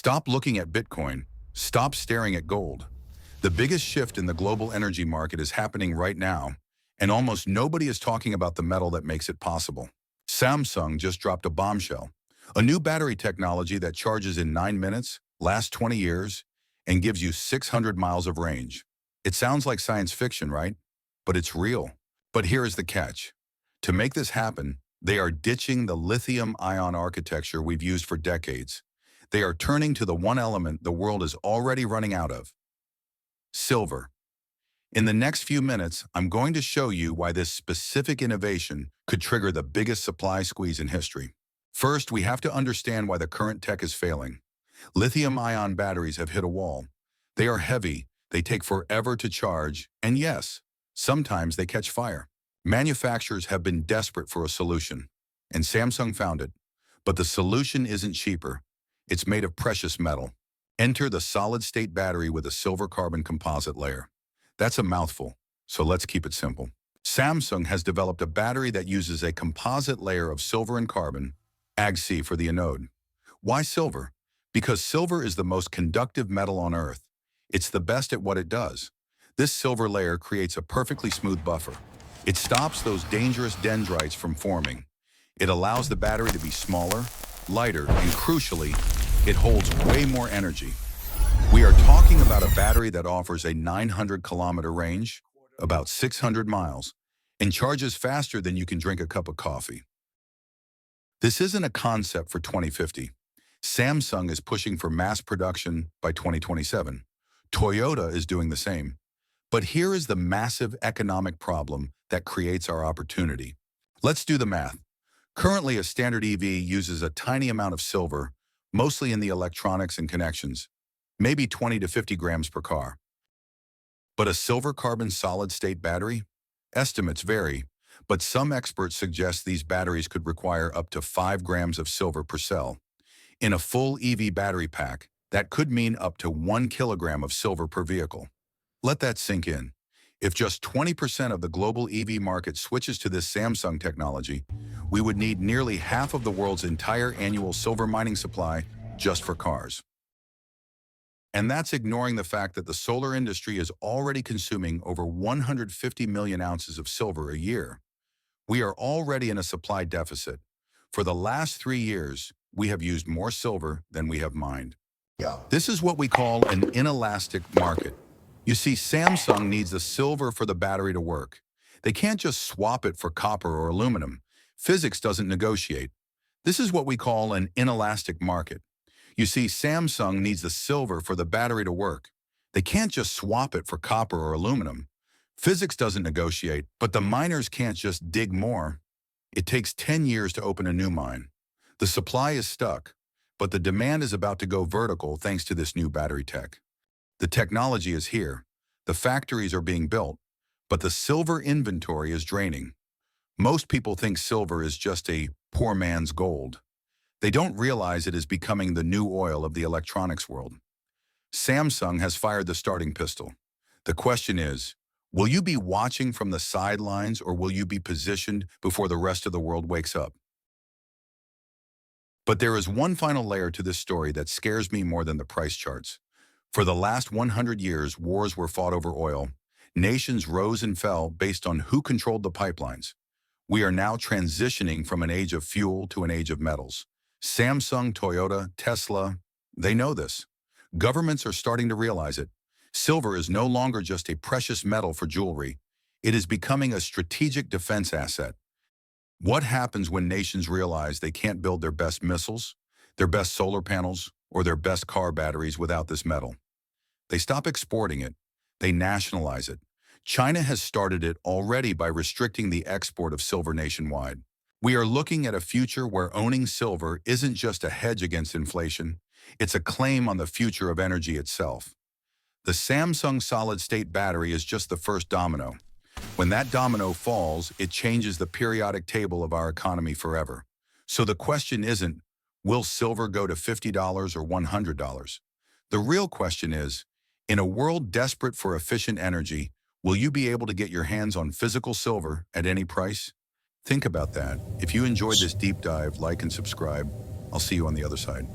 Stop looking at Bitcoin. Stop staring at gold. The biggest shift in the global energy market is happening right now, and almost nobody is talking about the metal that makes it possible. Samsung just dropped a bombshell, a new battery technology that charges in 9 minutes, lasts 20 years, and gives you 600 miles of range. It sounds like science fiction, right? But it's real. But here is the catch. To make this happen, they are ditching the lithium-ion architecture we've used for decades. They are turning to the one element the world is already running out of: silver. In the next few minutes, I'm going to show you why this specific innovation could trigger the biggest supply squeeze in history. First, we have to understand why the current tech is failing. Lithium-ion batteries have hit a wall. They are heavy, they take forever to charge, and yes, sometimes they catch fire. Manufacturers have been desperate for a solution, and Samsung found it. But the solution isn't cheaper. It's made of precious metal. Enter the solid-state battery with a silver carbon composite layer. That's a mouthful, so let's keep it simple. Samsung has developed a battery that uses a composite layer of silver and carbon, Ag-C for the anode. Why silver? Because silver is the most conductive metal on Earth. It's the best at what it does. This silver layer creates a perfectly smooth buffer. It stops those dangerous dendrites from forming. It allows the battery to be smaller, lighter, and crucially, it holds way more energy. We are talking about a battery that offers a 900-kilometer range, about 600 miles, and charges faster than you can drink a cup of coffee. This isn't a concept for 2050. Samsung is pushing for mass production by 2027. Toyota is doing the same. But here is the massive economic problem that creates our opportunity. Let's do the math. Currently, a standard EV uses a tiny amount of silver, mostly in the electronics and connections, maybe 20 to 50 grams per car. But a silver carbon solid-state battery? Estimates vary, but some experts suggest these batteries could require up to 5 grams of silver per cell. In a full EV battery pack, that could mean up to 1 kilogram of silver per vehicle. Let that sink in. If just 20% of the global EV market switches to this Samsung technology, we would need nearly half of the world's entire annual silver mining supply just for cars. And that's ignoring the fact that the solar industry is already consuming over 150 million ounces of silver a year. We are already in a supply deficit. For the last 3 years, we have used more silver than we have mined. This is what we call an inelastic market. You see, Samsung needs the silver for the battery to work. They can't just swap it for copper or aluminum. Physics doesn't negotiate. This is what we call an inelastic market. You see, Samsung needs the silver for the battery to work. They can't just swap it for copper or aluminum. Physics doesn't negotiate, but the miners can't just dig more. It takes 10 years to open a new mine. The supply is stuck, but the demand is about to go vertical thanks to this new battery tech. The technology is here. The factories are being built, but the silver inventory is draining. Most people think silver is just a poor man's gold. They don't realize it is becoming the new oil of the electronics world. Samsung has fired the starting pistol. The question is, will you be watching from the sidelines or will you be positioned before the rest of the world wakes up? But there is one final layer to this story that scares me more than the price charts. For the last 100 years, wars were fought over oil. Nations rose and fell based on who controlled the pipelines. We are now transitioning from an age of fuel to an age of metals. Samsung, Toyota, Tesla, they know this. Governments are starting to realize it. Silver is no longer just a precious metal for jewelry. It is becoming a strategic defense asset. What happens when nations realize they can't build their best missiles, their best solar panels, or their best car batteries without this metal? They stop exporting it. They nationalize it. China has started it already by restricting the export of silver nationwide. We are looking at a future where owning silver isn't just a hedge against inflation, it's a claim on the future of energy itself. The Samsung solid-state battery is just the first domino. When that domino falls, it changes the periodic table of our economy forever. So the question isn't, will silver go to $50 or $100? The real question is, in a world desperate for efficient energy, will you be able to get your hands on physical silver at any price? Think about that. If you enjoyed this deep dive, like and subscribe. I'll see you on the other side.